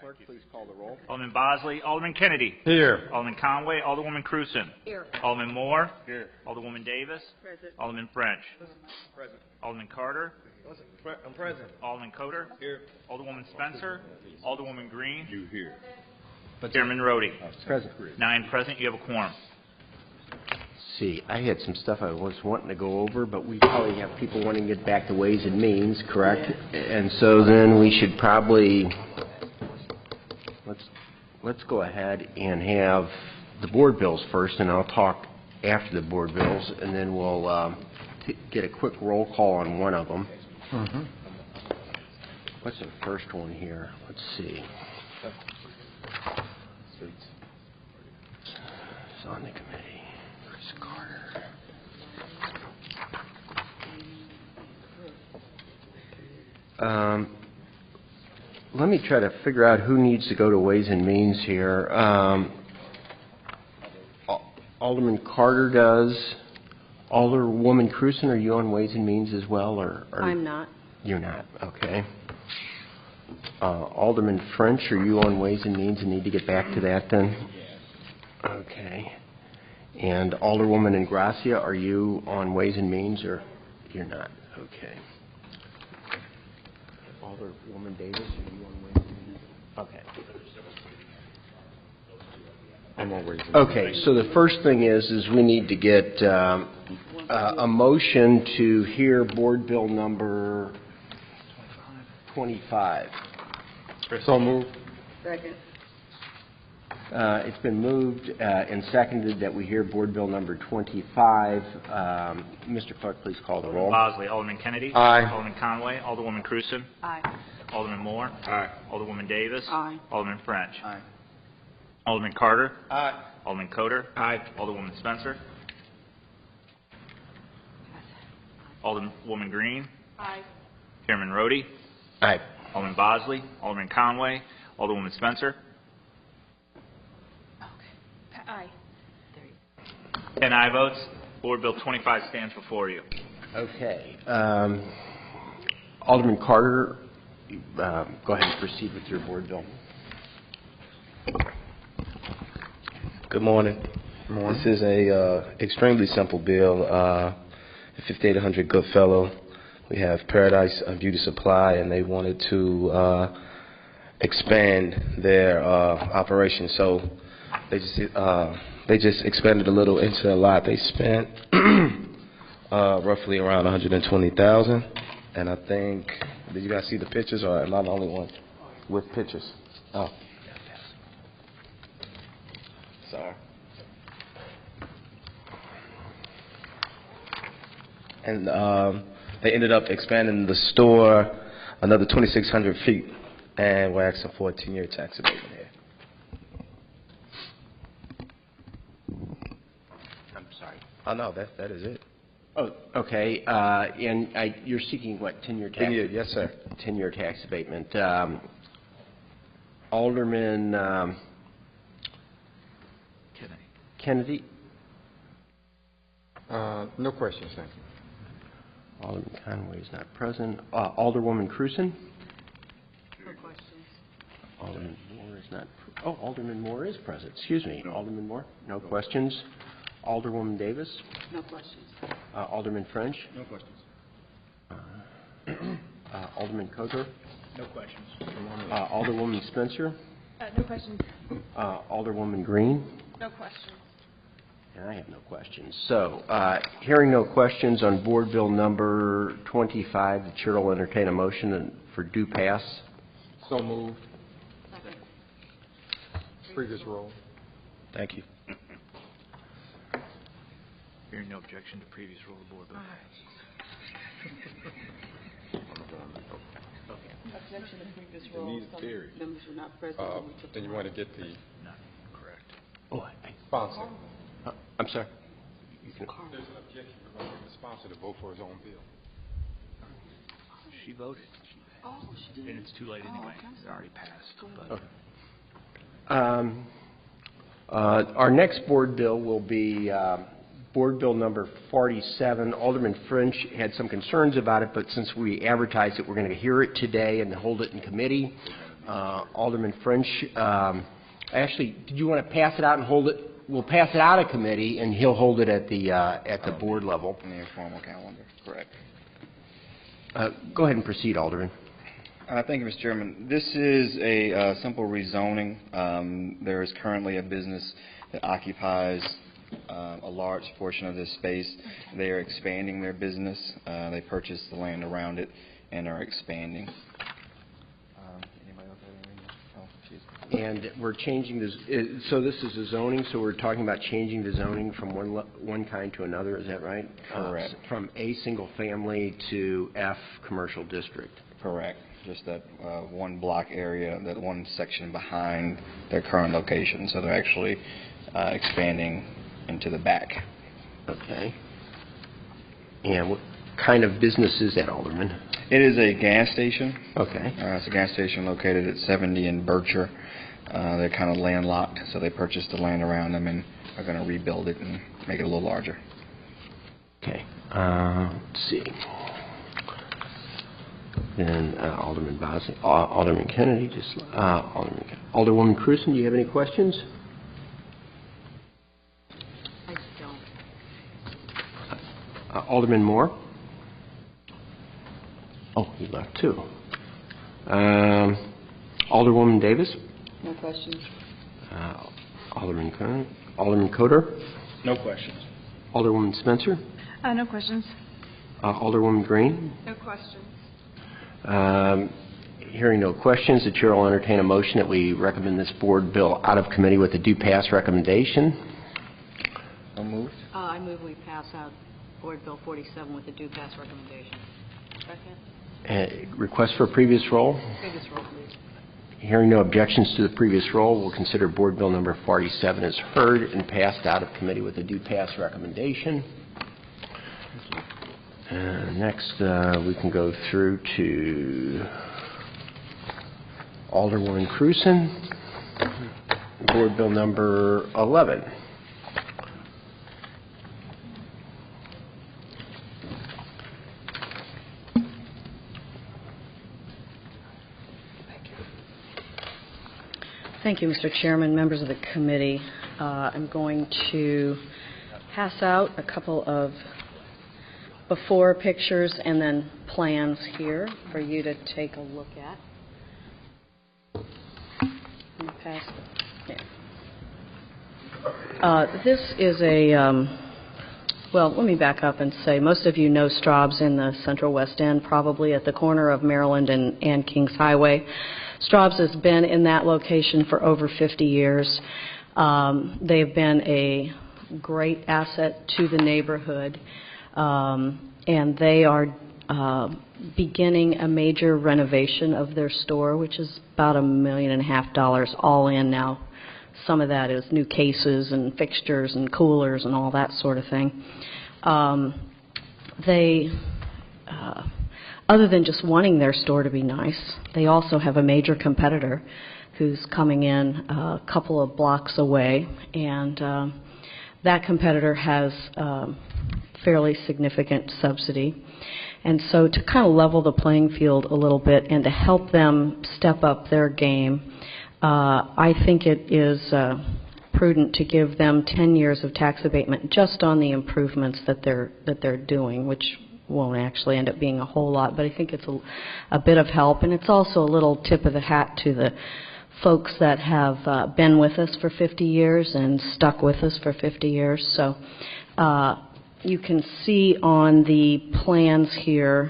Clerk, please call the roll. Alderman Bosley. Alderman Kennedy. Here. Alderman Conway. Alderwoman Cruzen. Here. Alderman Moore. Here. Alderwoman Davis. Present. Alderman French. Present. Alderman Carter. I'm present. Alderman Coder. Here. Alderwoman Spencer. Alderwoman Green. You here. Chairman Rhodey. Present. 9 present. You have a quorum. See, I had some stuff I was wanting to go over, but we probably have people wanting to get back to Ways and Means, correct? And so then we should probably, let's go ahead and have the board bills first, and I'll talk after the board bills, and then we'll get a quick roll call on one of them. Mm-hmm. What's the first one here? Let's see. It's on the committee. Let me try to figure out who needs to go to Ways and Means here. Alderman Carter does. Alderwoman Cruzen, are you on Ways and Means as well? Or I'm not. You're not. Okay. Alderman French, are you on Ways and Means and need to get back to that then? Okay. And Alderwoman Ingracia, are you on Ways and Means or you're not? Okay. Alderwoman Davis, are you on Ways and Means? Okay. I'm on Ways and Means. Okay, so the first thing is we need to get a motion to hear Board Bill number 25. So moved. Second. It's been moved and seconded that we hear Board Bill number 25. Mr. Clerk, please call the roll. Bosley. Alderman Kennedy. Aye. Alderman Conway. Alderwoman Cruzen. Aye. Alderman Moore. Aye. Alderwoman Davis. Aye. Alderman French. Aye. Alderman Carter. Aye. Alderman Coder. Aye. Alderwoman Spencer. Alderwoman Green. Aye. Chairman Rhodey. Aye. Alderman Bosley. Alderman Conway. Alderwoman Spencer. Aye. 10 aye votes. Board Bill 25 stands before you. Okay. Alderman Carter, go ahead and proceed with your board bill. Good morning. Good morning. This is a extremely simple bill. 5800 Goodfellow. We have Paradise Beauty Supply, and they wanted to expand their operation. So they just expanded a little into the lot. They spent roughly around $120,000, and I think, did you guys see the pictures, or am I the only one with pictures? Oh, sorry. And they ended up expanding the store another 2,600 feet, and we're asking for a 10-year tax abatement here. I'm sorry. Oh, no, that is it. Oh, okay. And you're seeking what, 10-year tax? 10-year, yes, sir. 10-year tax abatement. Alderman Kennedy? No questions, thank you. Alderman Conway is not present. Alderwoman Cruzen? No questions. Alderman Moore is not. Alderman Moore is present. Excuse me. No. Alderman Moore? No questions. Alderwoman Davis? No questions. Alderman French? No questions. Alderman Coder? No questions. Alderwoman Spencer? No questions. Alderwoman Green? No questions. And I have no questions. So, hearing no questions on Board Bill number 25, the Chair will entertain a motion for due pass. So moved. Previous roll. Thank you. Hearing no objection to previous rule of board bill. Objection to previous The rules. need theory. Members were not present. Then you want to get the Not correct. Oh, sponsor. I'm sorry. There's an objection to get the sponsor to vote for his own bill. She voted. Oh, she did. And it's too late anyway. It already passed. But Our next board bill will be Board Bill number 47. Alderman French had some concerns about it, but since we advertised it, we're going to hear it today and hold it in committee. Alderman French, actually, did you want to pass it out and hold it? We'll pass it out of committee, and he'll hold it at the board level. In the informal calendar, correct. Go ahead and proceed, Alderman. Thank you, Mr. Chairman. This is a simple rezoning. There is currently a business that occupies a large portion of this space. They are expanding their business. They purchased the land around it and are expanding. Anybody else have anything? Oh, geez. And we're changing this. So this is the zoning. So we're talking about changing the zoning from one kind to another. Is that right? Correct. From A single family to F commercial district. Correct. Just that one block area, that one section behind their current location. So they're actually expanding into the back. Okay. And what kind of business is that, Alderman? It is a gas station. Okay. It's a gas station located at 70 in Berkshire. They're kind of landlocked, so they purchased the land around them and are going to rebuild it and make it a little larger. Okay. Let's see. Then Alderman Bosley, Alderman Kennedy, Alderwoman Cruzen, do you have any questions? I don't. Alderman Moore? Oh, he left too. Alderwoman Davis? No questions. Alderman Kern? Alderman Coder? No questions. Alderwoman Spencer? No questions. Alderwoman Green? No questions. Hearing no questions, the Chair will entertain a motion that we recommend this board bill out of committee with a due pass recommendation. So moved. I move we pass out Board Bill 47 with a due pass recommendation. Second. Request for a previous roll. Previous roll, please. Hearing no objections to the previous roll, we'll consider board bill number 47 as heard and passed out of committee with a due pass recommendation. Next, we can go through to Alderwoman Cruzen, board bill number 11. Thank you, Mr. Chairman, members of the committee. I'm going to pass out a couple of before pictures and then plans here for you to take a look at. I'm gonna pass it. Yeah. This is a, well, let me back up and say most of you know Straub's in the Central West End, probably at the corner of Maryland and Kings Highway. Straub's has been in that location for over 50 years. They've been a great asset to the neighborhood. And they are beginning a major renovation of their store, which is about $1.5 million all in now. Some of that is new cases and fixtures and coolers and all that sort of thing. Other than just wanting their store to be nice, they also have a major competitor who's coming in a couple of blocks away, and that competitor has fairly significant subsidy. And so to kind of level the playing field a little bit and to help them step up their game, I think it is prudent to give them 10 years of tax abatement just on the improvements that they're doing, which won't actually end up being a whole lot, but I think it's a bit of help. And it's also a little tip of the hat to the folks that have been with us for 50 years and stuck with us for 50 years. So you can see on the plans here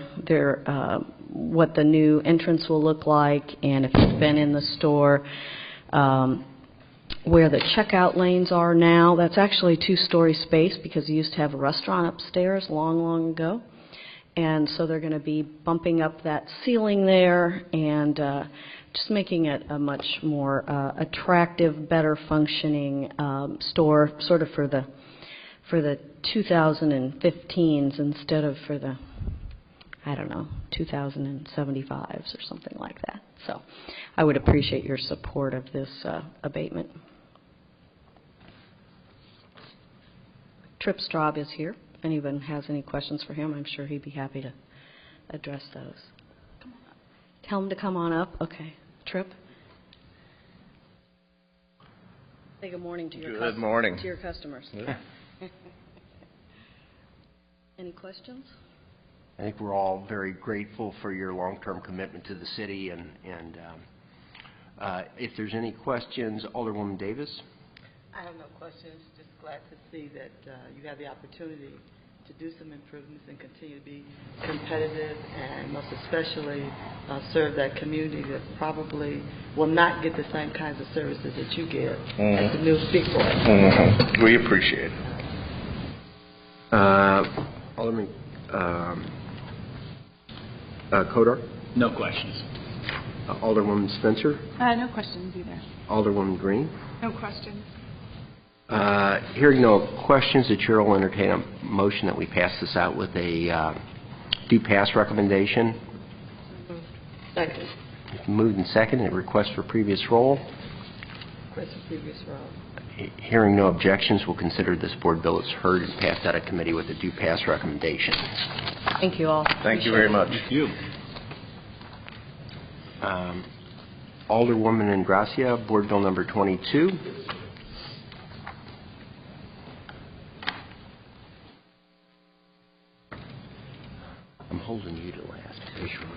what the new entrance will look like, and if you've been in the store, where the checkout lanes are now. That's actually two-story space because you used to have a restaurant upstairs long, long ago. And so they're going to be bumping up that ceiling there and just making it a much more attractive, better functioning store, sort of for the 2015s instead of for the, I don't know, 2075s or something like that. So I would appreciate your support of this abatement. Trip Straub is here. If anyone has any questions for him, I'm sure he'd be happy to address those. Come on up. Tell him to come on up. Okay. Trip? Say good morning to your Good customers. morning. To your customers. Any questions? I think we're all very grateful for your long-term commitment to the city, and if there's any questions, Alderwoman Davis? I have no questions, just glad to see that you have the opportunity to do some improvements and continue to be competitive and most especially serve that community that probably will not get the same kinds of services that you get at the new Big Boy. We appreciate it. Alderman Kodar? No questions. Alderwoman Spencer? No questions either. Alderwoman Green? No questions. Hearing no questions, the chair will entertain a motion that we pass this out with a do pass recommendation. Second. Moved and seconded. A request for previous roll. Request for previous role. Hearing no objections, we'll consider this board bill as heard and passed out of committee with a do pass recommendation. Thank you all. Thank you very much. Thank you. Alderwoman Ingracia, Board Bill number 22. I'm holding you to last.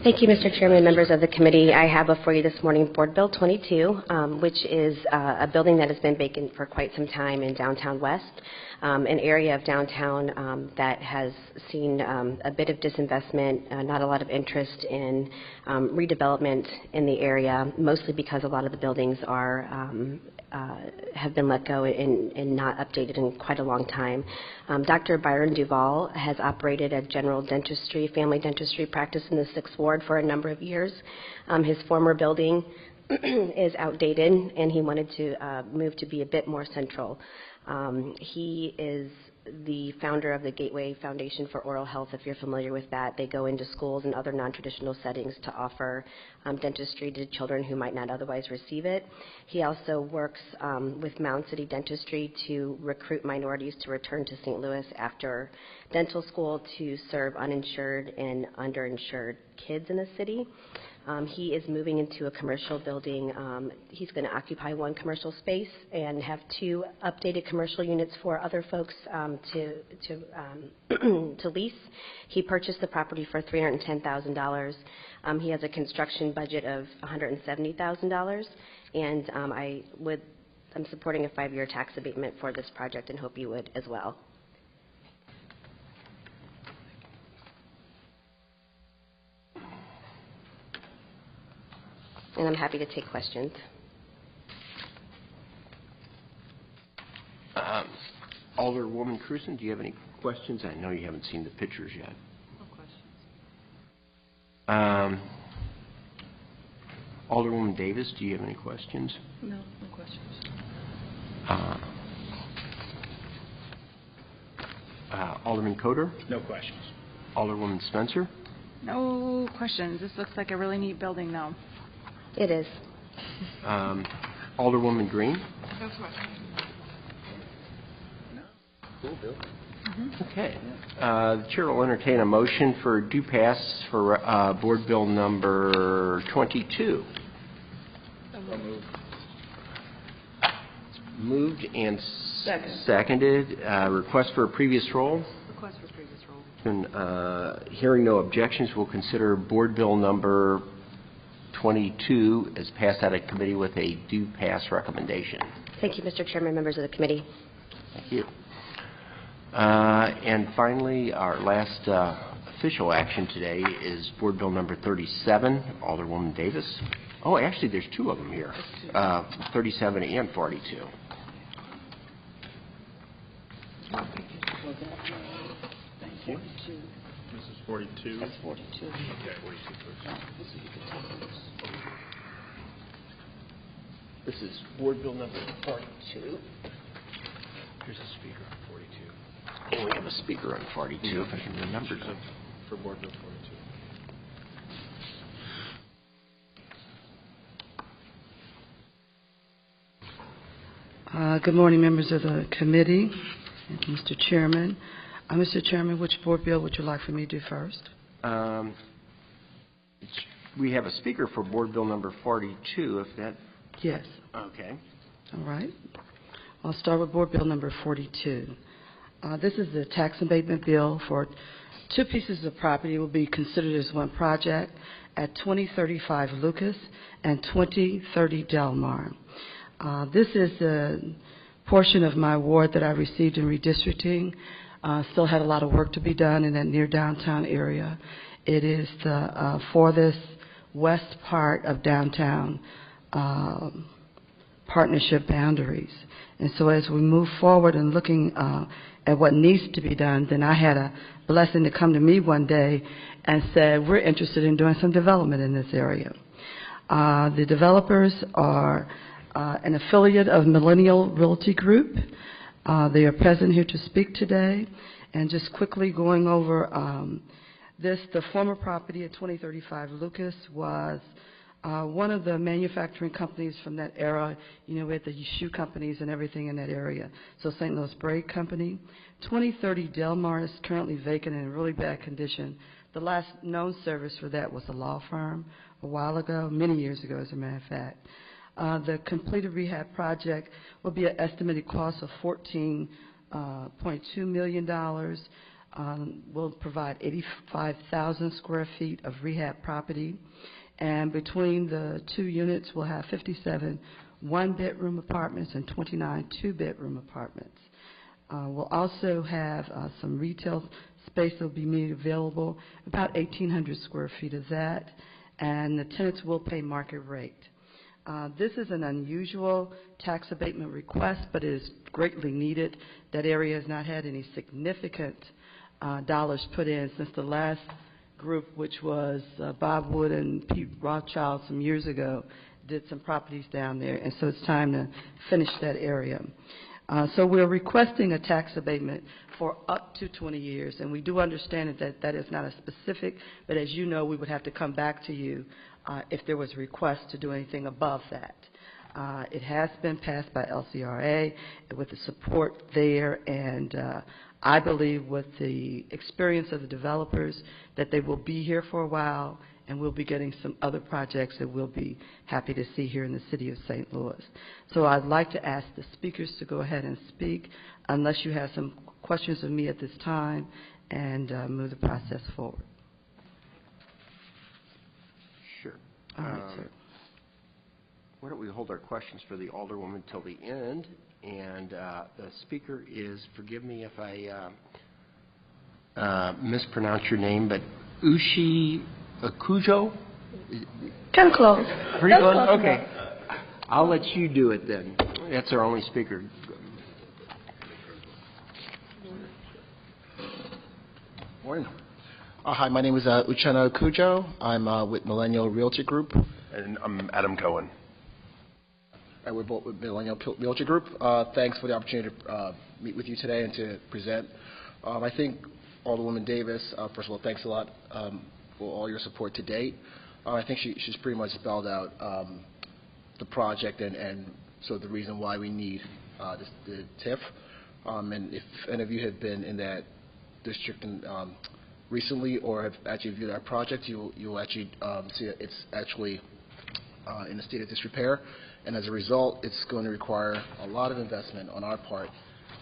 Thank you, Mr. Chairman, members of the committee. I have before you this morning Board Bill 22, which is a building that has been vacant for quite some time in downtown West, an area of downtown that has seen a bit of disinvestment, not a lot of interest in redevelopment in the area, mostly because a lot of the buildings are have been let go and not updated in quite a long time. Dr. Byron Duvall has operated a general dentistry, family dentistry practice in the 6th Ward for a number of years. His former building is outdated, and he wanted to move to be a bit more central. He is the founder of the Gateway Foundation for Oral Health, if you're familiar with that. They go into schools and other non-traditional settings to offer dentistry to children who might not otherwise receive it. He also works with Mound City Dentistry to recruit minorities to return to St. Louis after dental school to serve uninsured and underinsured kids in the city. He is moving into a commercial building. He's going to occupy one commercial space and have 2 updated commercial units for other folks to lease. He purchased the property for $310,000. He has a construction budget of $170,000, and I'm supporting a 5-year tax abatement for this project and hope you would as well. And I'm happy to take questions. Alderwoman Cruzen, do you have any questions? I know you haven't seen the pictures yet. No questions. Alderwoman Davis, do you have any questions? No questions. Alderman Coder? No questions. Alderwoman Spencer? No questions. This looks like a really neat building, though. It is. Alderwoman Green? No questions. Okay. The chair will entertain a motion for due pass for Board Bill number 22. Moved and seconded. Request for a previous roll. Request for previous role. And, hearing no objections, we'll consider Board Bill number 22 as passed out of committee with a due pass recommendation. Thank you, Mr. Chairman, members of the committee. Thank you. And finally, our last official action today is Board Bill number 37, Alderwoman Davis. Oh, actually, there's 2 of them here, 37 and 42. This is 42. That's 42. Okay, 42 first. This is Board Bill number 42. Here's a speaker on 42. And we have a speaker on 42, if I can remember. For Board Bill 42. Good morning, members of the committee, and Mr. Chairman. Mr. Chairman, which board bill would you like for me to do first? We have a speaker for Board Bill number 42, if that... Yes. Okay. All right. I'll start with Board Bill number 42. This is the tax abatement bill for two pieces of property will be considered as one project at 2035 Lucas and 2030 Delmar. This is a portion of my award that I received in redistricting. Still had a lot of work to be done in that near downtown area. It is the farthest west part of downtown partnership boundaries. And so as we move forward and looking at what needs to be done, then I had a blessing to come to me one day and said, we're interested in doing some development in this area. The developers are an affiliate of Millennial Realty Group. They are present here to speak today. And just quickly going over the former property at 2035 Lucas was one of the manufacturing companies from that era. You know, we had the shoe companies and everything in that area. So St. Louis Braid Company. 2030 Delmar is currently vacant and in really bad condition. The last known service for that was a law firm a while ago, many years ago, as a matter of fact. The completed rehab project will be an estimated cost of $14.2 million. Will provide 85,000 square feet of rehab property. And between the two units, we'll have 57 one-bedroom apartments and 29 two-bedroom apartments. We'll also have some retail space that will be made available, about 1,800 square feet of that, and the tenants will pay market rate. This is an unusual tax abatement request, but it is greatly needed. That area has not had any significant dollars put in since the last group, which was Bob Wood and Pete Rothschild some years ago, did some properties down there, and so it's time to finish that area. So we're requesting a tax abatement for up to 20 years, and we do understand that that is not a specific, but as you know, we would have to come back to you if there was a request to do anything above that. It has been passed by LCRA with the support there, and I believe with the experience of the developers that they will be here for a while, and we'll be getting some other projects that we'll be happy to see here in the city of St. Louis. So I'd like to ask the speakers to go ahead and speak, unless you have some questions of me at this time, and move the process forward. Sure. All right, sir. Why don't we hold our questions for the Alderwoman till the end? And the speaker is, forgive me if I mispronounce your name, but Ushi Akujo? Kind of close. Pretty close? Okay. I'll let you do it then. That's our only speaker. Morning. Hi, my name is Uchenna Akujo. I'm with Millennial Realty Group. And I'm Adam Cohen. We're both with Millennial Realty Group. Thanks for the opportunity to meet with you today and to present. I think Alderwoman Davis, first of all, thanks a lot for all your support to date. I think she's pretty much spelled out the project and so the reason why we need the TIF. And if any of you have been in that district recently or have actually viewed our project, you'll actually see that it's actually in a state of disrepair. And as a result, it's going to require a lot of investment on our part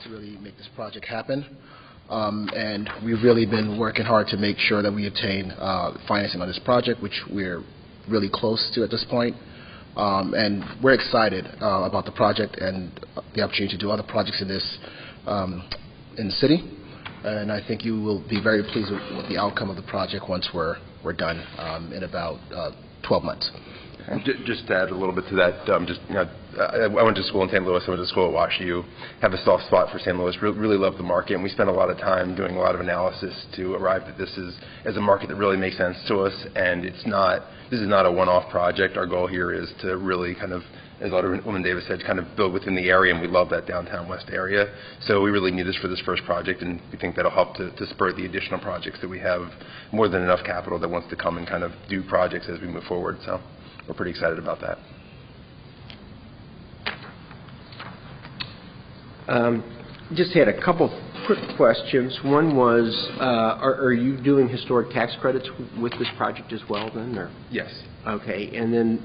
to really make this project happen. And we've really been working hard to make sure that we obtain financing on this project, which we're really close to at this point. And we're excited about the project and the opportunity to do other projects in this in the city. And I think you will be very pleased with the outcome of the project once we're done in about 12 months. Just to add a little bit to that, I went to school in St. Louis. I went to school at WashU. Have a soft spot for St. Louis. Really love the market, and we spent a lot of time doing a lot of analysis to arrive at this as a market that really makes sense to us. And this is not a one-off project. Our goal here is to really kind of, as Alderwoman Davis said, kind of build within the area, and we love that downtown west area. So we really need this for this first project, and we think that'll help to spur the additional projects that we have, more than enough capital that wants to come and kind of do projects as we move forward. So we're pretty excited about that. Just had a couple quick questions. One was, are you doing historic tax credits with this project as well then? Or? Yes. Okay, and then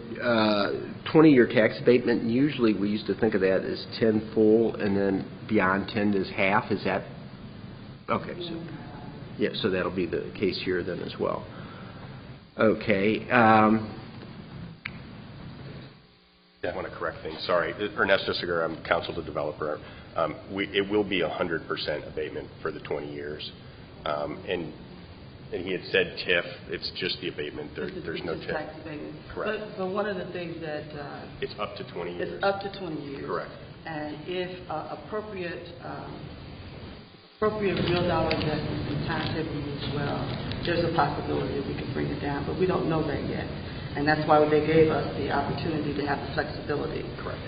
20-year tax abatement, and usually we used to think of that as 10 full, and then beyond 10 is half. Is that? Okay, so, yeah, so that'll be the case here then as well. Okay. I want to correct things. Sorry. Ernesto Segura, I'm counsel to developer. It will be 100% abatement for the 20 years. And he had said TIF. It's just the abatement. There's no TIF. Tax abatement. Correct. But one of the things that It's up to 20 years. it's up to 20 years. Correct. And if appropriate real dollar investments and timetable moves well, there's a possibility that we could bring it down, but we don't know that yet. And that's why they gave us the opportunity to have the flexibility. Correct.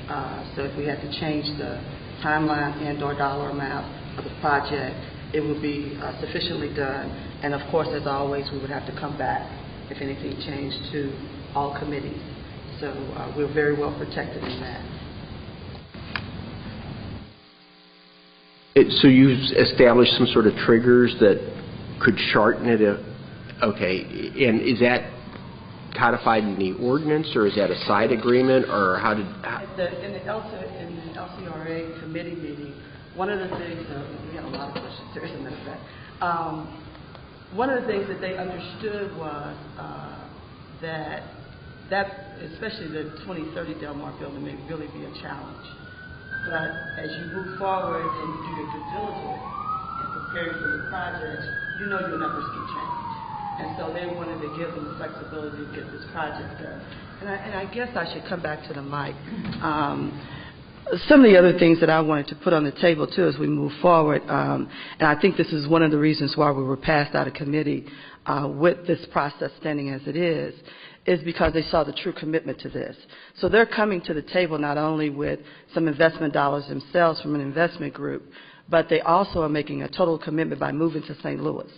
So if we had to change the timeline and/or dollar amount of the project, it would be sufficiently done. And of course, as always, we would have to come back if anything changed to all committees. So we're very well protected in that. So you've established some sort of triggers that could shorten it. Okay, and is that codified in the ordinance, or is that a side agreement, or how did? In the LCRA committee meeting, one of the things we had a lot of questions there, as a matter of fact. One of the things that they understood was that especially the 2030 Del Mar building may really be a challenge. But as you move forward and you do your due diligence and prepare for the project, you know your numbers can change. And so they wanted to give them the flexibility to get this project done. And I guess I should come back to the mic. Some of the other things that I wanted to put on the table, too, as we move forward, and I think this is one of the reasons why we were passed out of committee with this process standing as it is because they saw the true commitment to this. So they're coming to the table not only with some investment dollars themselves from an investment group, but they also are making a total commitment by moving to St. Louis.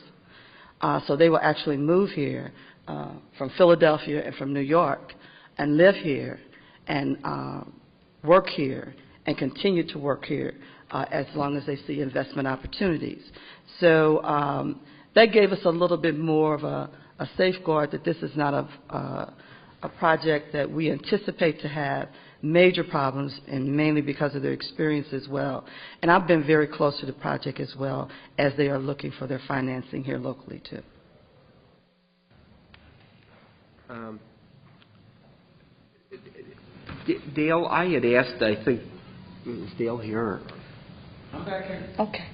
So they will actually move here from Philadelphia and from New York and live here and work here and continue to work here as long as they see investment opportunities. So that gave us a little bit more of a safeguard that this is not a project that we anticipate to have major problems, and mainly because of their experience as well. And I've been very close to the project as well as they are looking for their financing here locally too. Dale, I had asked, I think, is Dale here? I'm back here. Okay.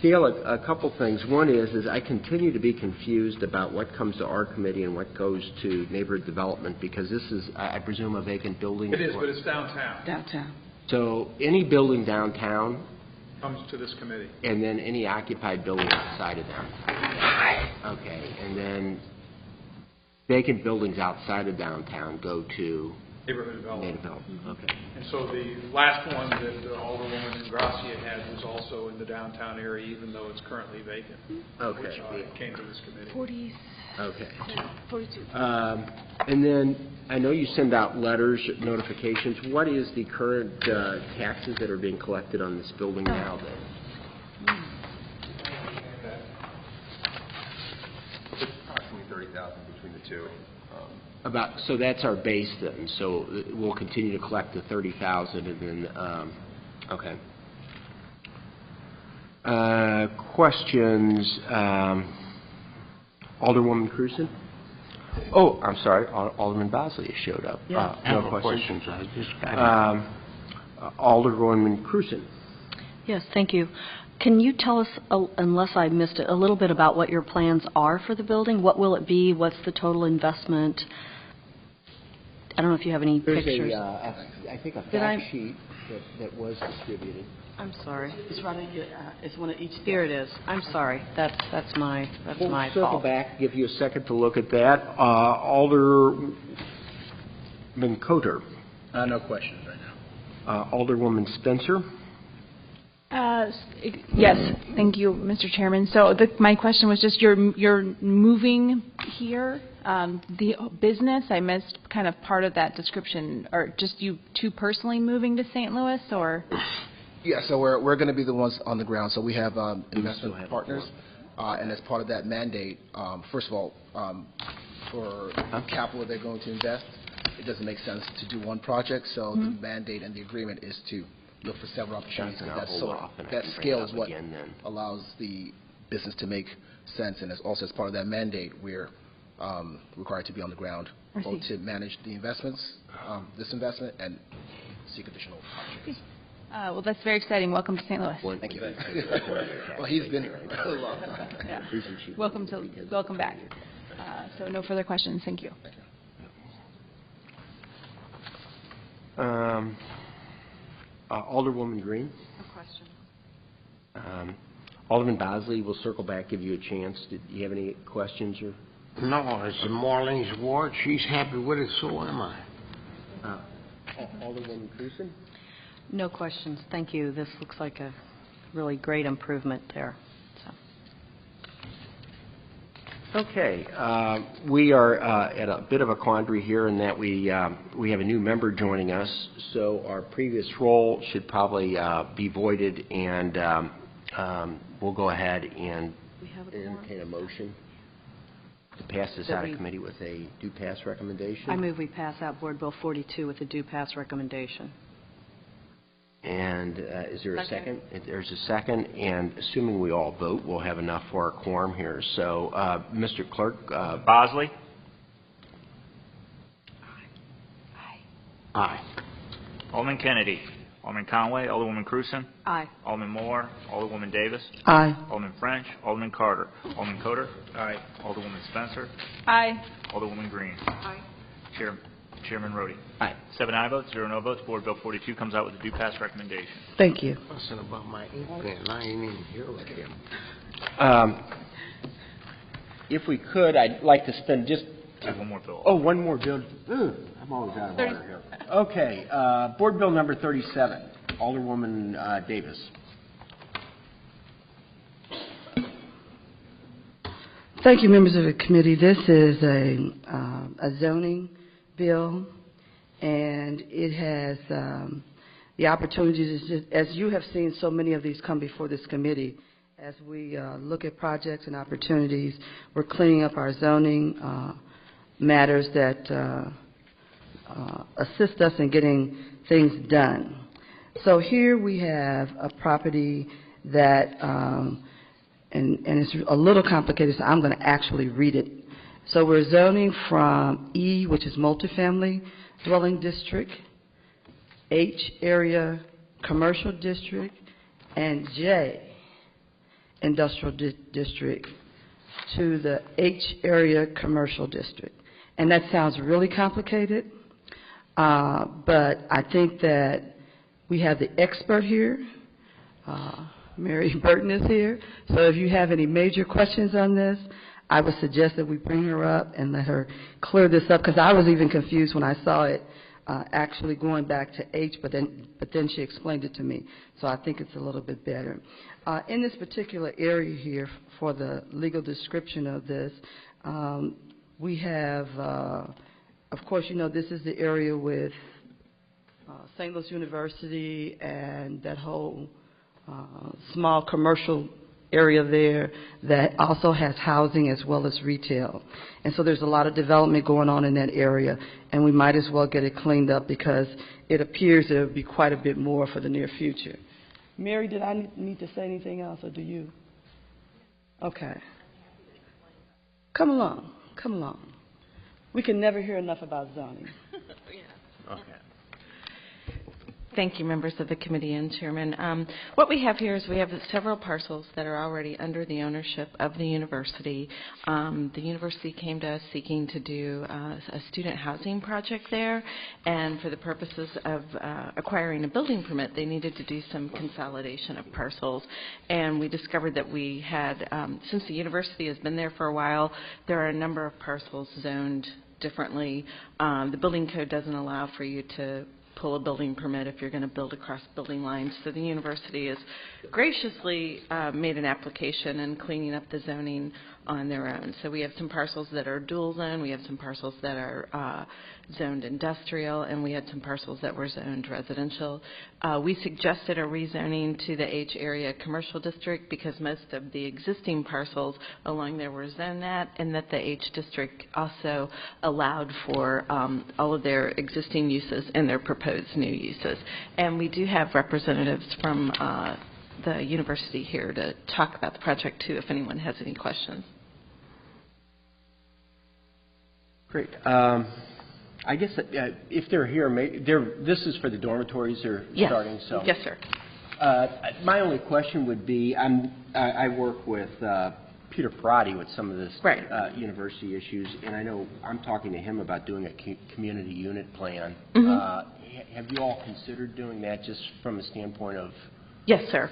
Dale, a couple things. One is I continue to be confused about what comes to our committee and what goes to neighborhood development, because this is, I presume, a vacant building. It is, but it's downtown. Downtown. So any building downtown Comes to this committee. and then any occupied building outside of downtown. Okay, and then vacant buildings outside of downtown go to Neighborhood development. Okay. And so the last one that Alderwoman Ingracia had was also in the downtown area, even though it's currently vacant. Okay. Which came to this committee. 40. Okay. 42. And then I know you send out letters, notifications. What is the current taxes that are being collected on this building now then? It's approximately 30,000 between the two. So that's our base then. So we'll continue to collect the 30,000 and then, okay. Questions, Alderwoman Cruzen? Oh, I'm sorry, Alderman Bosley has showed up. Yeah. No questions. Alderwoman Cruzen. Yes, thank you. Can you tell us, unless I missed it, a little bit about what your plans are for the building? What will it be? What's the total investment? I don't know if you have any pictures. I think a fact sheet that was distributed. I'm sorry. It's right in your, it's one of each. Here it is. I'm sorry. That's my We'll circle fault. back, give you a second to look at that. Alderman Cotter. No questions right now. Alderwoman Spencer. Yes, thank you, Mr. Chairman. So my question was just you're moving here, the business. I missed kind of part of that description, or just you two personally moving to St. Louis, or? Yeah, so we're going to be the ones on the ground. So we have investment partners, and as part of that mandate, first of all, for capital they're going to invest, it doesn't make sense to do one project. So the mandate and the agreement is to look for several opportunities. That scale is what allows the business to make sense. And also as part of that mandate, we're required to be on the ground, both to manage the investments, this investment, and seek additional opportunities. Well, that's very exciting. Welcome to St. Louis. Thank you. Well, he's been a long time. Yeah. Welcome back. So no further questions. Thank you. Alderwoman Green. No question. Alderman Bosley, we'll circle back, give you a chance. Did you have any questions? Or? No, it's Marlene's ward. She's happy with it, so am I. Alderwoman Cruzen? No questions. Thank you. This looks like a really great improvement there. Okay. We are at a bit of a quandary here in that we have a new member joining us, so our previous role should probably be voided, and we'll go ahead and entertain a motion to pass this out of committee with a due pass recommendation. I move we pass out Board Bill 42 with a due pass recommendation. And is there a second? There's a second, and assuming we all vote, we'll have enough for our quorum here. So, Mr. Clerk. Bosley? Aye. Alderman Kennedy? Alderman Conway? Alderwoman Cruzen? Aye. Alderman Moore? Alderwoman Davis? Aye. Alderman French? Alderman Carter? Alderman Coder? Aye. Alderwoman Spencer? Aye. Alderwoman Green? Aye. Chairman Rhodey? Aye. 7 aye votes, 0 no votes. Board Bill 42 comes out with a due pass recommendation. Thank you. Fussing about my ink pen. I ain't even here with him. If we could, I'd like to spend just... One more bill. Oh, one more bill. I'm always out of order here. Okay. Board Bill number 37. Alderwoman Davis. Thank you, members of the committee. This is a zoning bill, and it has the opportunity to, as you have seen so many of these come before this committee, as we look at projects and opportunities, we're cleaning up our zoning matters that assist us in getting things done. So here we have a property that, and it's a little complicated, so I'm going to actually read it. So we're zoning from E, which is multifamily dwelling district, H, area commercial district, and J, industrial district, to the H, area commercial district. And that sounds really complicated, but I think that we have the expert here. Mary Burton is here. So if you have any major questions on this, I would suggest that we bring her up and let her clear this up, because I was even confused when I saw it actually going back to H, but then she explained it to me. So I think it's a little bit better. In this particular area here, for the legal description of this, we have, of course, you know, this is the area with St. Louis University and that whole small commercial area there that also has housing as well as retail. And so there's a lot of development going on in that area, and we might as well get it cleaned up because it appears there will be quite a bit more for the near future. Mary, did I need to say anything else, or do you? Okay. Come along. Come along. We can never hear enough about zoning. Okay. Thank you, members of the committee and Chairman. What we have here is we have several parcels that are already under the ownership of the university. The university came to us seeking to do a student housing project there, and for the purposes of acquiring a building permit, they needed to do some consolidation of parcels. And we discovered that we had, since the university has been there for a while, there are a number of parcels zoned differently. The building code doesn't allow for you to pull a building permit if you're going to build across building lines. So the university has graciously made an application and cleaning up the zoning on their own. So we have some parcels that are dual zone, we have some parcels that are zoned industrial, and we had some parcels that were zoned residential. We suggested a rezoning to the H area commercial district because most of the existing parcels along there were zoned that, and that the H district also allowed for all of their existing uses and their proposed new uses. And we do have representatives from the university here to talk about the project too, if anyone has any questions. Great. I guess if they're here, this is for the dormitories they're starting. So yes, sir. My only question would be, I work with Peter Perotti with some of this university issues, and I know I'm talking to him about doing a community unit plan. Have you all considered doing that just from a standpoint of? Yes, sir.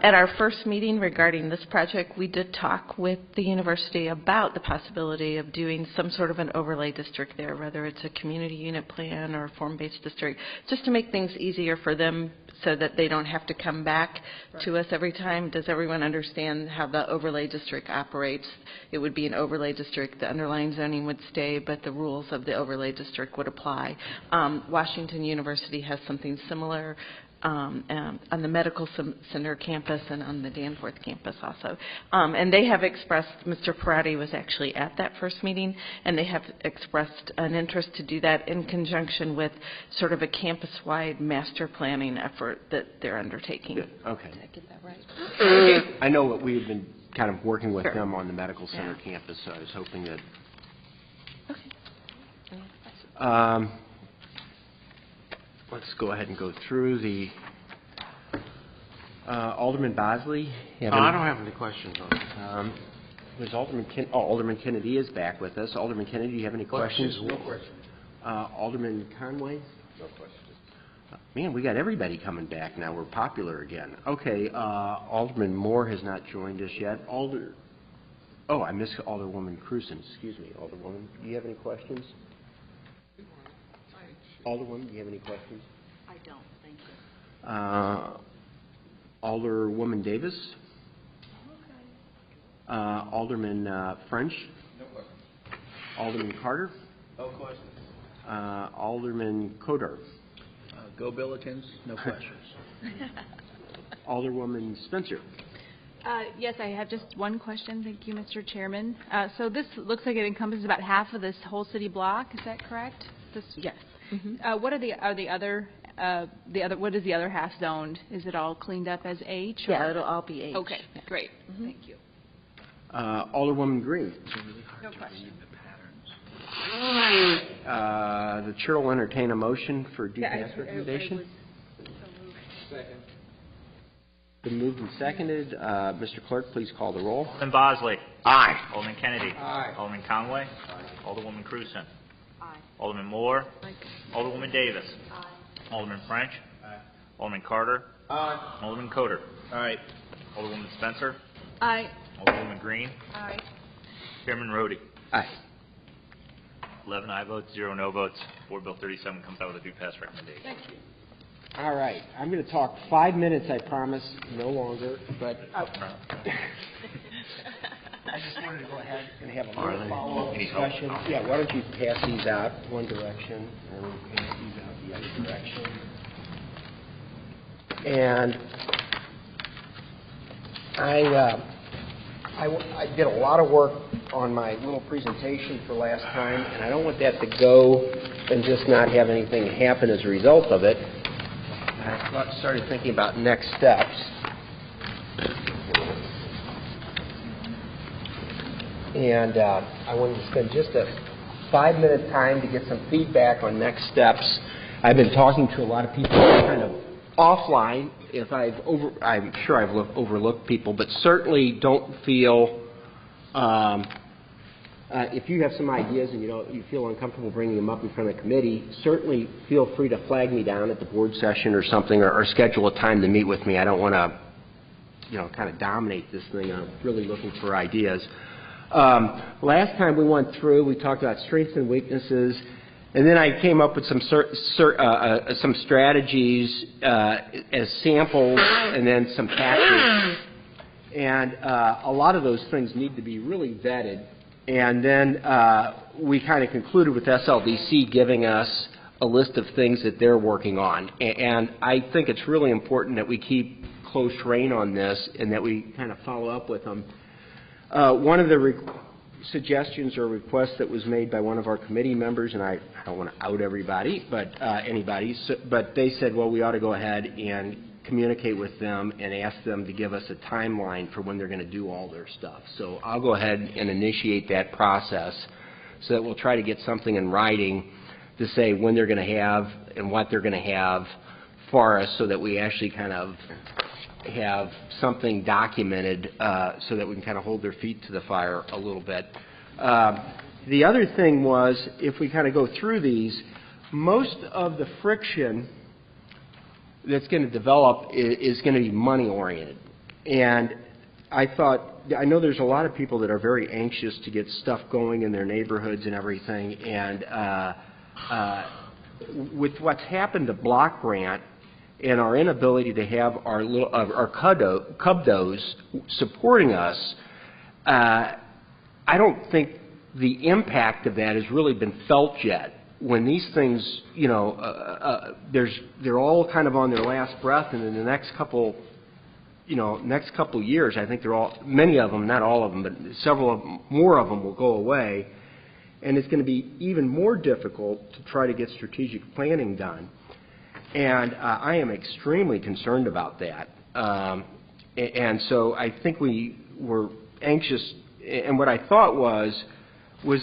At our first meeting regarding this project, we did talk with the university about the possibility of doing some sort of an overlay district there, whether it's a community unit plan or a form-based district, just to make things easier for them so that they don't have to come back to us every time. Does everyone understand how the overlay district operates? It would be an overlay district. The underlying zoning would stay, but the rules of the overlay district would apply. Washington University has something similar on the medical center campus and on the Danforth campus also. And they have expressed, Mr. Perotti was actually at that first meeting, and they have expressed an interest to do that in conjunction with sort of a campus-wide master planning effort that they're undertaking. Good. Okay. Did I get that right? I know that we've been kind of working with them on the medical center campus, so I was hoping that. Okay. Let's go ahead and go through the Alderman Bosley. I don't have any questions on it. There's Alderman Kennedy is back with us. Alderman Kennedy, do you have any questions? No questions. Alderman Conway? No questions. Man, we got everybody coming back now. We're popular again. Okay, Alderman Moore has not joined us yet. I missed Alderwoman Cruzen. Excuse me, Alderwoman. Do you have any questions? Alderwoman, do you have any questions? I don't. Thank you. Alderwoman Davis? Alderman French? No questions. Alderman Carter? No questions. Alderman Coder? Go Billikens, no questions. Alderwoman Spencer? Yes, I have just one question. Thank you, Mr. Chairman. So this looks like it encompasses about half of this whole city block. Is that correct? Yes. What is the other half zoned? Is it all cleaned up as H? Yeah, it'll all be H. Okay, great. Thank you. Alderwoman Green? No question. The chair will entertain a motion for DPS recommendation. Second. Been moved and seconded. Mr. Clerk, please call the roll. Alderman Bosley. Aye. Alderman Kennedy. Aye. Alderman Conway. Aye. Alderwoman Cruzen. Aye. Alderman Moore. Aye. Alderwoman Davis. Aye. Alderman French. Aye. Alderman Carter. Aye. Alderman Coder. Aye. Alderwoman Spencer. Aye. Alderwoman Green. Aye. Chairman Rhodey. Aye. 11 aye votes, 0 no votes. Board Bill 37 comes out with a do pass recommendation. Thank you. All right. I'm going to talk 5 minutes, I promise, no longer. But I just wanted to go ahead and have a little follow-up discussion. Yeah, why don't you pass these out one direction and pass these out the other direction. And I did a lot of work on my little presentation for last time, and I don't want that to go and just not have anything happen as a result of it. I started thinking about next steps. And I wanted to spend just a 5-minute time to get some feedback on next steps. I've been talking to a lot of people kind of offline. I'm sure I've overlooked people, but certainly don't feel, if you have some ideas and you feel uncomfortable bringing them up in front of the committee, certainly feel free to flag me down at the board session or something, or schedule a time to meet with me. I don't want to, kind of dominate this thing. I'm really looking for ideas. Last time we went through, we talked about strengths and weaknesses, and then I came up with some strategies as samples, and then some tactics. And a lot of those things need to be really vetted. And then we kind of concluded with SLDC giving us a list of things that they're working on. And I think it's really important that we keep close rein on this and that we kind of follow up with them. One of the suggestions or requests that was made by one of our committee members, and I don't want to out everybody, but but they said, well, we ought to go ahead and communicate with them and ask them to give us a timeline for when they're going to do all their stuff. So I'll go ahead and initiate that process so that we'll try to get something in writing to say when they're going to have and what they're going to have for us, so that we actually kind of have something documented so that we can kind of hold their feet to the fire a little bit. The other thing was, if we kind of go through these, most of the friction that's going to develop is going to be money oriented. And I know there's a lot of people that are very anxious to get stuff going in their neighborhoods and everything, and with what's happened to Block Grant and our inability to have our CUBDOs supporting us, I don't think the impact of that has really been felt yet. When these things, you know, they're all kind of on their last breath, and in the next couple years, I think many of them, not all of them, but more of them will go away, and it's going to be even more difficult to try to get strategic planning done. And I am extremely concerned about that. And so I think we were anxious, and what I thought was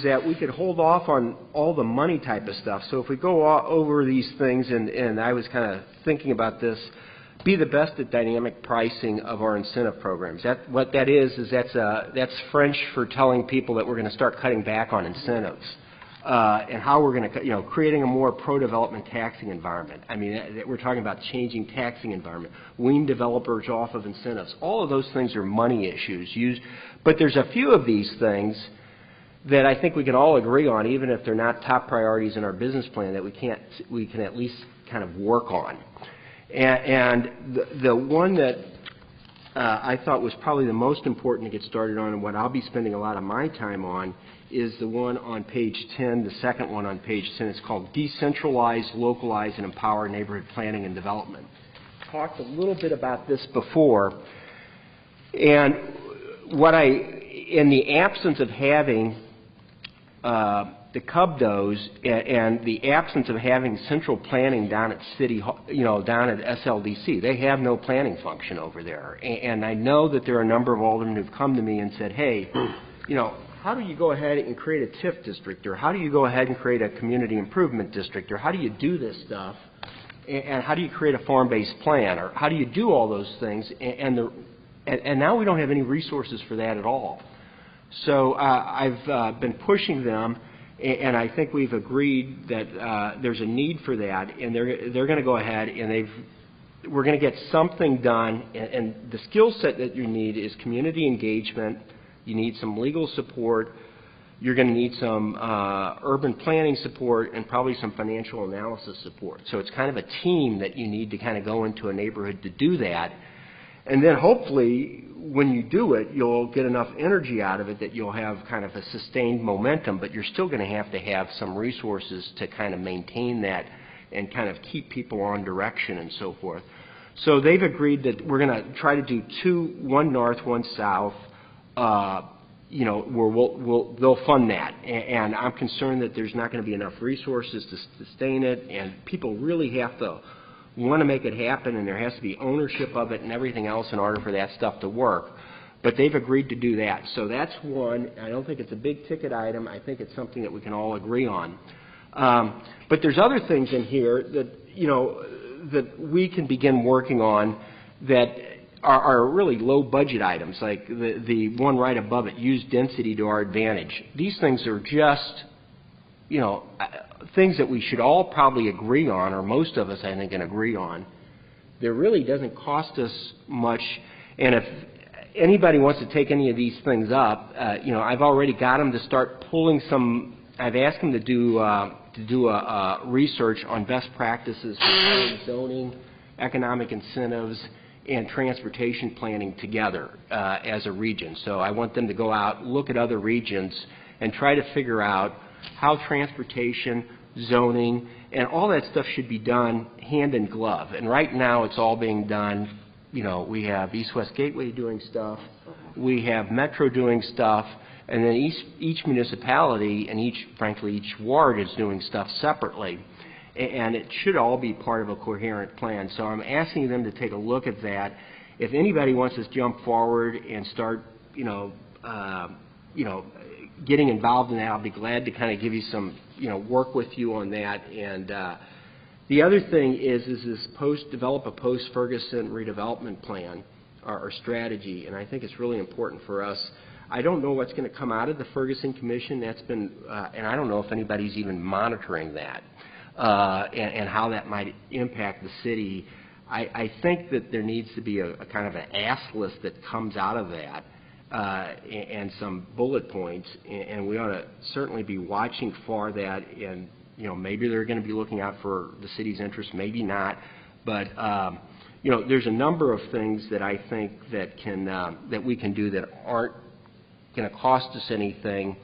that we could hold off on all the money type of stuff. So if we go over these things, and I was kind of thinking about this, be the best at dynamic pricing of our incentive programs. What that is that's French for telling people that we're going to start cutting back on incentives. And how we're going to, creating a more pro-development taxing environment. I mean, we're talking about changing taxing environment, wean developers off of incentives. All of those things are money issues. But there's a few of these things that I think we can all agree on, even if they're not top priorities in our business plan, that we can at least kind of work on. And the one that I thought was probably the most important to get started on, and what I'll be spending a lot of my time on, is the one on page 10, the second one on page 10. It's called Decentralize, Localize, and Empower Neighborhood Planning and Development. Talked a little bit about this before, and in the absence of having the CUBDOs and the absence of having central planning down at down at SLDC, they have no planning function over there. And I know that there are a number of aldermen who've come to me and said, hey, how do you go ahead and create a TIF district, or how do you go ahead and create a community improvement district, or how do you do this stuff, and how do you create a farm-based plan, or how do you do all those things, and now we don't have any resources for that at all. So I've been pushing them, and I think we've agreed that there's a need for that, and they're going to go ahead and we're going to get something done, and the skill set that you need is community engagement. You need some legal support. You're going to need some urban planning support and probably some financial analysis support. So it's kind of a team that you need to kind of go into a neighborhood to do that. And then hopefully when you do it, you'll get enough energy out of it that you'll have kind of a sustained momentum, but you're still going to have some resources to kind of maintain that and kind of keep people on direction and so forth. So they've agreed that we're going to try to do one north, one south, where they'll fund that. And I'm concerned that there's not going to be enough resources to sustain it, and people really have to want to make it happen, and there has to be ownership of it and everything else in order for that stuff to work. But they've agreed to do that. So that's one. I don't think it's a big ticket item. I think it's something that we can all agree on. But there's other things in here that, that we can begin working on that are really low budget items, like the one right above it, use density to our advantage. These things are just, things that we should all probably agree on, or most of us, I think, can agree on. There really doesn't cost us much, and if anybody wants to take any of these things up, I've already got them to start pulling some. I've asked them to do a research on best practices for zoning, economic incentives, and transportation planning together as a region. So I want them to go out, look at other regions, and try to figure out how transportation, zoning, and all that stuff should be done hand in glove. And right now it's all being done, you know, we have East-West Gateway doing stuff, we have Metro doing stuff, and then each municipality and frankly, each ward is doing stuff separately. And it should all be part of a coherent plan. So I'm asking them to take a look at that. If anybody wants to jump forward and start, getting involved in that, I'll be glad to kind of give you some, work with you on that. And the other thing is develop a post-Ferguson redevelopment plan or strategy, and I think it's really important for us. I don't know what's going to come out of the Ferguson Commission. That's been, and I don't know if anybody's even monitoring that. And how that might impact the city. I think that there needs to be a kind of an ask list that comes out of that and some bullet points, and we ought to certainly be watching for that. And maybe they're going to be looking out for the city's interests, maybe not. But there's a number of things that I think that that we can do that aren't going to cost us anything,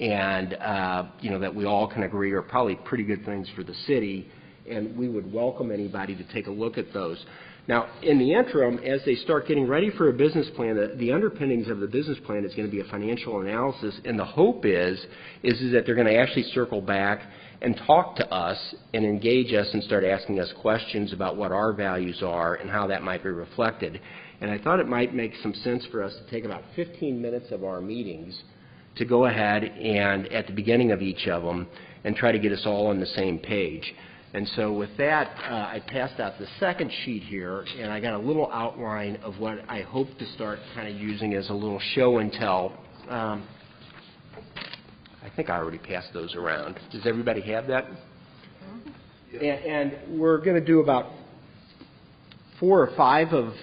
and that we all can agree are probably pretty good things for the city, and we would welcome anybody to take a look at those. Now, in the interim, as they start getting ready for a business plan, the underpinnings of the business plan is going to be a financial analysis, and the hope is that they're going to actually circle back and talk to us and engage us and start asking us questions about what our values are and how that might be reflected. And I thought it might make some sense for us to take about 15 minutes of our meetings to go ahead and at the beginning of each of them and try to get us all on the same page. And so with that, I passed out the second sheet here, and I got a little outline of what I hope to start kind of using as a little show and tell. I think I already passed those around. Does everybody have that? And we're going to do about 4 or 5 of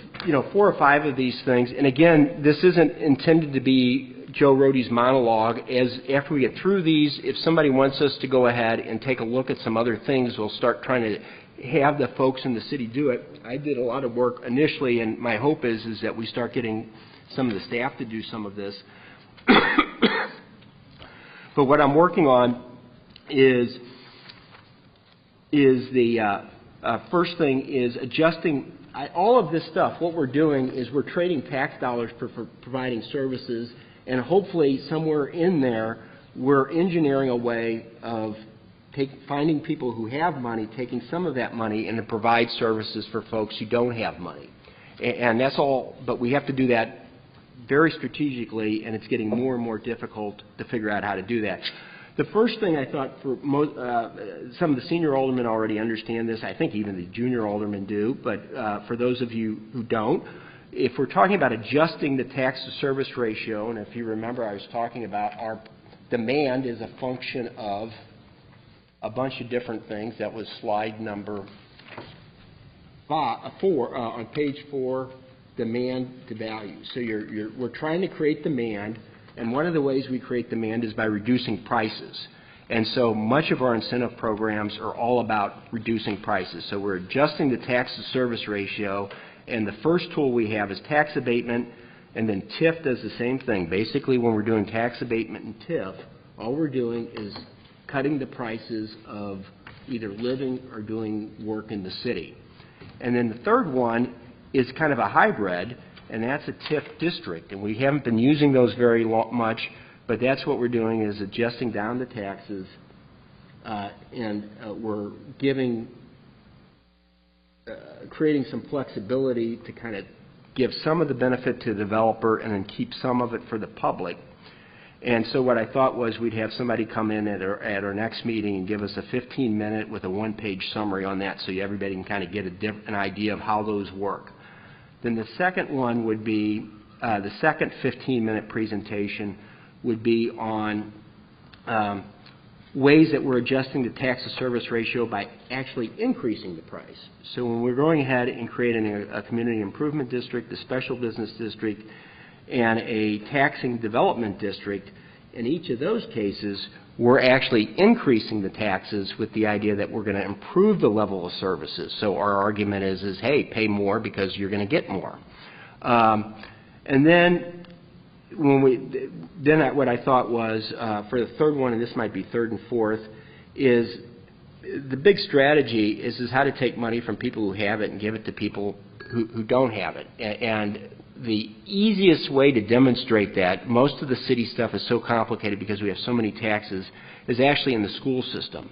these things. And again, this isn't intended to be Joe Rohde's monologue. After we get through these, if somebody wants us to go ahead and take a look at some other things, we'll start trying to have the folks in the city do it. I did a lot of work initially, and my hope is that we start getting some of the staff to do some of this. But what I'm working on is the first thing is adjusting all of this stuff. What we're doing is we're trading tax dollars for providing services. And hopefully somewhere in there, we're engineering a way of finding people who have money, taking some of that money, and to provide services for folks who don't have money. And that's all, but we have to do that very strategically, and it's getting more and more difficult to figure out how to do that. The first thing I thought, some of the senior aldermen already understand this. I think even the junior aldermen do, but for those of you who don't, if we're talking about adjusting the tax-to-service ratio, and if you remember I was talking about our demand is a function of a bunch of different things. That was slide number 4, on page 4, demand to value. So we're trying to create demand, and one of the ways we create demand is by reducing prices. And so much of our incentive programs are all about reducing prices. So we're adjusting the tax-to-service ratio. And the first tool we have is tax abatement, and then TIF does the same thing. Basically, when we're doing tax abatement and TIF, all we're doing is cutting the prices of either living or doing work in the city. And then the third one is kind of a hybrid, and that's a TIF district. And we haven't been using those very much, but that's what we're doing is adjusting down the taxes, and we're creating some flexibility to kind of give some of the benefit to the developer and then keep some of it for the public. And so what I thought was we'd have somebody come in at our next meeting and give us a 15-minute with a 1-page summary on that so everybody can kind of get an idea of how those work. Then the second one would be, the second 15-minute presentation would be on ways that we're adjusting the tax-to-service ratio by actually increasing the price. So when we're going ahead and creating a community improvement district, a special business district, and a taxing development district, In each of those cases, we're actually increasing the taxes with the idea that we're going to improve the level of services. So our argument is hey, pay more because you're going to get more. And then what I thought was for the third one, and this might be third and fourth, is the big strategy is how to take money from people who have it and give it to people who don't have it. And the easiest way to demonstrate that, most of the city stuff is so complicated because we have so many taxes, is actually in the school system.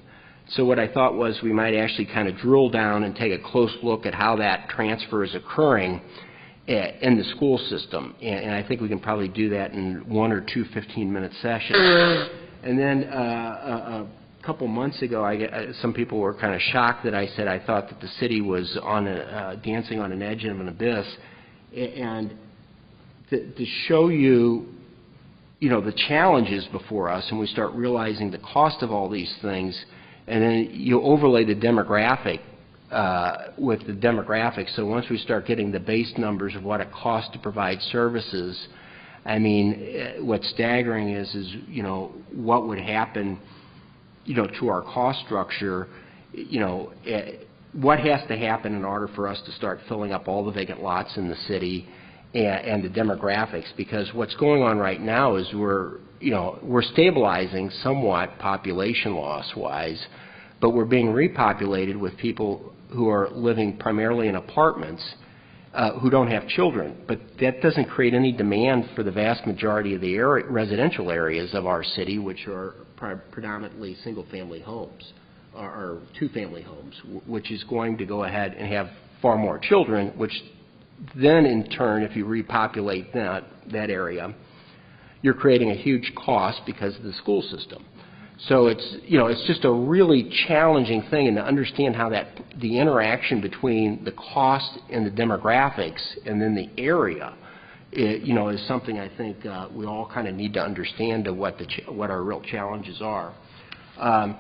So what I thought was we might actually kind of drill down and take a close look at how that transfer is occurring in the school system. And I think we can probably do that in 1 or 2 15-minute sessions. And then a couple months ago, some people were kind of shocked that I said I thought that the city was on dancing on an edge of an abyss. And to show you, the challenges before us, and we start realizing the cost of all these things, and then you overlay the demographic with the demographics. So once we start getting the base numbers of what it costs to provide services, I mean, what's staggering is what would happen, to our cost structure, what has to happen in order for us to start filling up all the vacant lots in the city and the demographics, because what's going on right now is we're stabilizing somewhat population loss-wise, but we're being repopulated with people who are living primarily in apartments who don't have children. But that doesn't create any demand for the vast majority of the residential areas of our city, which are predominantly single-family homes or two-family homes, which is going to go ahead and have far more children, which then in turn, if you repopulate that area, you're creating a huge cost because of the school system. So it's just a really challenging thing, and to understand how the interaction between the cost and the demographics and then the area, is something I think we all kind of need to understand of what our real challenges are. I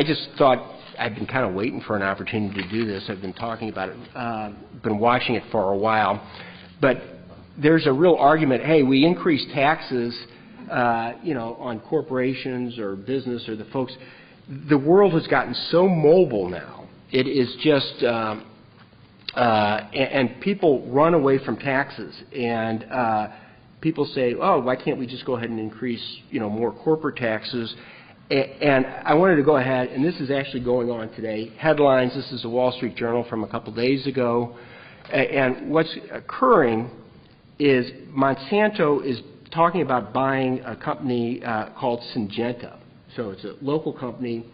just thought I've been kind of waiting for an opportunity to do this. I've been talking about it, been watching it for a while, but there's a real argument. Hey, we increase taxes, on corporations or business or the folks. The world has gotten so mobile now. It is just, and people run away from taxes, and people say, oh, why can't we just go ahead and increase, more corporate taxes? And I wanted to go ahead, and this is actually going on today. Headlines, this is the Wall Street Journal from a couple days ago. And what's occurring is Monsanto is talking about buying a company called Syngenta. So it's a local company,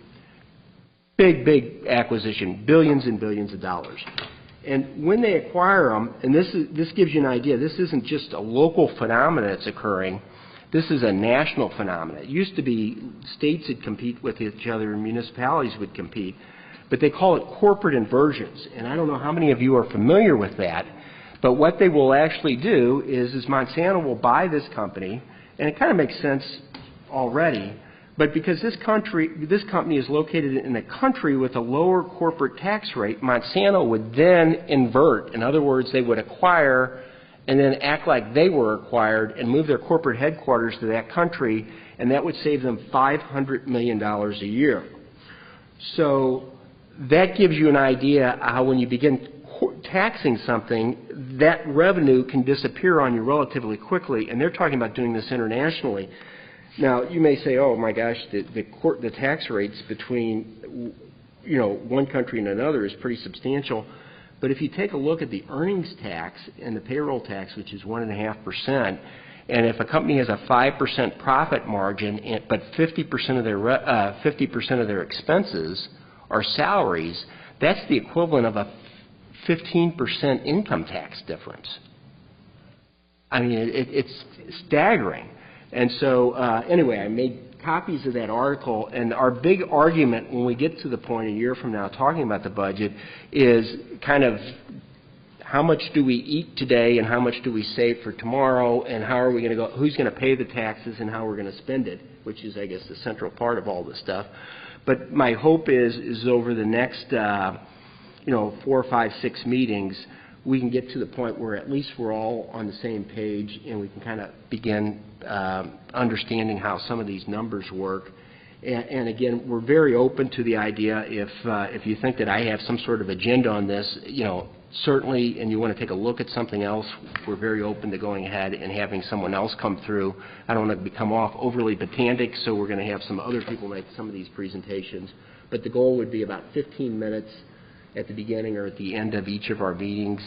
big acquisition, billions and billions of dollars. And when they acquire them, and this gives you an idea, this isn't just a local phenomenon that's occurring. This is a national phenomenon. It used to be states would compete with each other and municipalities would compete, but they call it corporate inversions. And I don't know how many of you are familiar with that, but what they will actually do is Monsanto will buy this company, and it kind of makes sense already, but because this company is located in a country with a lower corporate tax rate, Monsanto would then invert. In other words, they would acquire and then act like they were acquired and move their corporate headquarters to that country, and that would save them $500 million a year. So that gives you an idea how when you begin taxing something, that revenue can disappear on you relatively quickly, and they're talking about doing this internationally. Now, you may say, oh my gosh, the tax rates between one country and another is pretty substantial. But if you take a look at the earnings tax and the payroll tax, which is 1.5%, and if a company has a 5% profit margin, but 50% of their expenses are salaries, that's the equivalent of a 15% income tax difference. I mean, it's staggering. And so, anyway, I made copies of that article, and our big argument when we get to the point a year from now talking about the budget is kind of how much do we eat today and how much do we save for tomorrow, and how are we going to go, who's going to pay the taxes and how we're going to spend it, which is, I guess, the central part of all this stuff. But my hope is over the next 4, 5, 6 meetings, we can get to the point where at least we're all on the same page and we can kind of begin understanding how some of these numbers work. And again, we're very open to the idea if you think that I have some sort of agenda on this, certainly, and you want to take a look at something else, we're very open to going ahead and having someone else come through. I don't want to become off overly pedantic, so we're going to have some other people make some of these presentations. But the goal would be about 15 minutes at the beginning or at the end of each of our meetings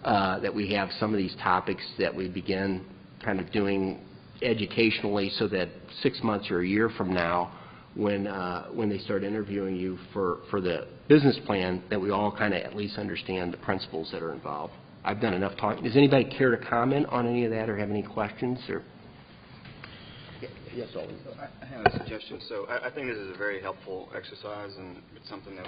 that we have some of these topics that we begin kind of doing educationally so that 6 months or a year from now, when they start interviewing you for the business plan, that we all kind of at least understand the principles that are involved. I've done enough talking. Does anybody care to comment on any of that or have any questions? Or yes, Alden. I have a suggestion. So I think this is a very helpful exercise, and it's something that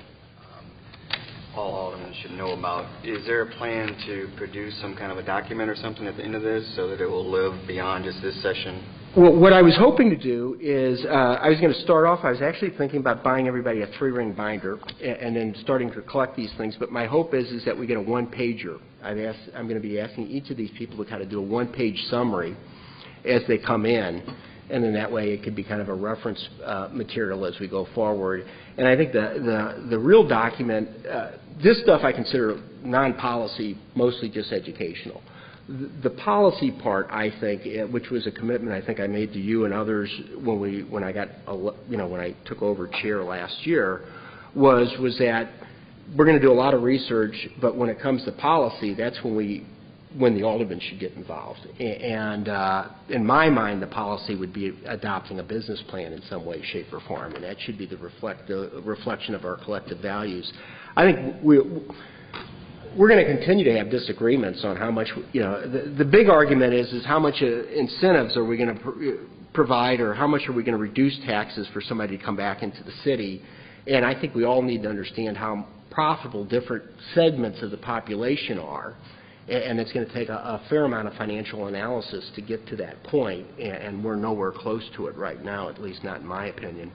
all aldermen should know about. Is there a plan to produce some kind of a document or something at the end of this so that it will live beyond just this session? Well, what I was hoping to do is I was going to start off, I was actually thinking about buying everybody a 3-ring binder and then starting to collect these things. But my hope is that we get a one-pager. I'm going to be asking each of these people to kind of do a one-page summary as they come in. And then that way it could be kind of a reference material as we go forward. And I think the real document, this stuff I consider non-policy, mostly just educational. The policy part, I think, which was a commitment I think I made to you and others when I took over chair last year, was that we're going to do a lot of research, but when it comes to policy, that's when the aldermen should get involved. And in my mind, the policy would be adopting a business plan in some way, shape, or form, and that should be the reflection of our collective values. I think we're going to continue to have disagreements on how much, the big argument is how much incentives are we going to provide, or how much are we going to reduce taxes for somebody to come back into the city. And I think we all need to understand how profitable different segments of the population are. And it's going to take a fair amount of financial analysis to get to that point, and we're nowhere close to it right now, at least not in my opinion.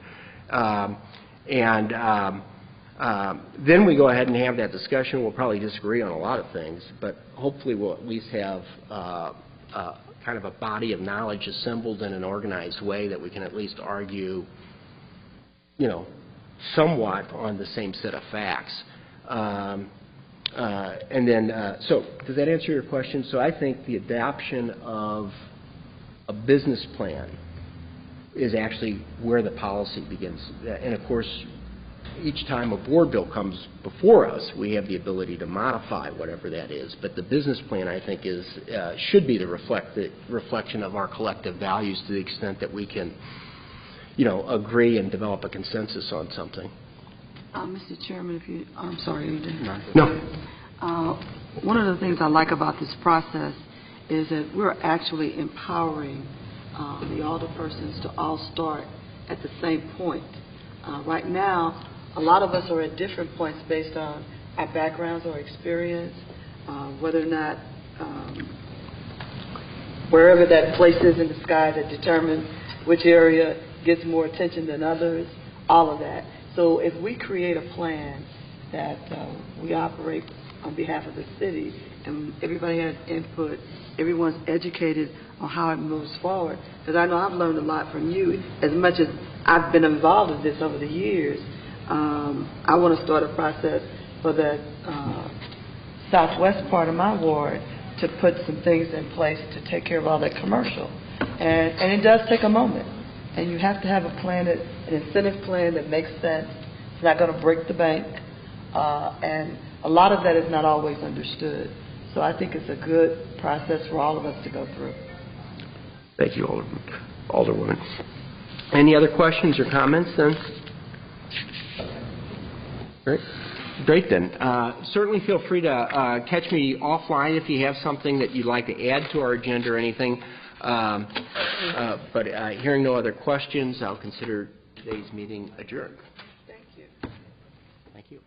Then we go ahead and have that discussion. We'll probably disagree on a lot of things, but hopefully we'll at least have kind of a body of knowledge assembled in an organized way that we can at least argue, somewhat on the same set of facts. So does that answer your question? So I think the adoption of a business plan is actually where the policy begins. And of course, each time a board bill comes before us, we have the ability to modify whatever that is. But the business plan, I think, should be the reflection of our collective values to the extent that we can, agree and develop a consensus on something. Mr. Chairman, I'm sorry, AJ. No. One of the things I like about this process is that we're actually empowering the alderpersons to all start at the same point. Right now, a lot of us are at different points based on our backgrounds or experience, whether or not wherever that place is in the sky that determines which area gets more attention than others, all of that. So if we create a plan that we operate on behalf of the city and everybody has input, everyone's educated on how it moves forward, because I know I've learned a lot from you. As much as I've been involved in this over the years, I want to start a process for the southwest part of my ward to put some things in place to take care of all that commercial. And it does take a moment. And you have to have a plan, an incentive plan that makes sense. It's not going to break the bank. And a lot of that is not always understood. So I think it's a good process for all of us to go through. Thank you, Alderwoman. Any other questions or comments then? Great then. Certainly feel free to catch me offline if you have something that you'd like to add to our agenda or anything. But hearing no other questions, I'll consider today's meeting adjourned. Thank you. Thank you.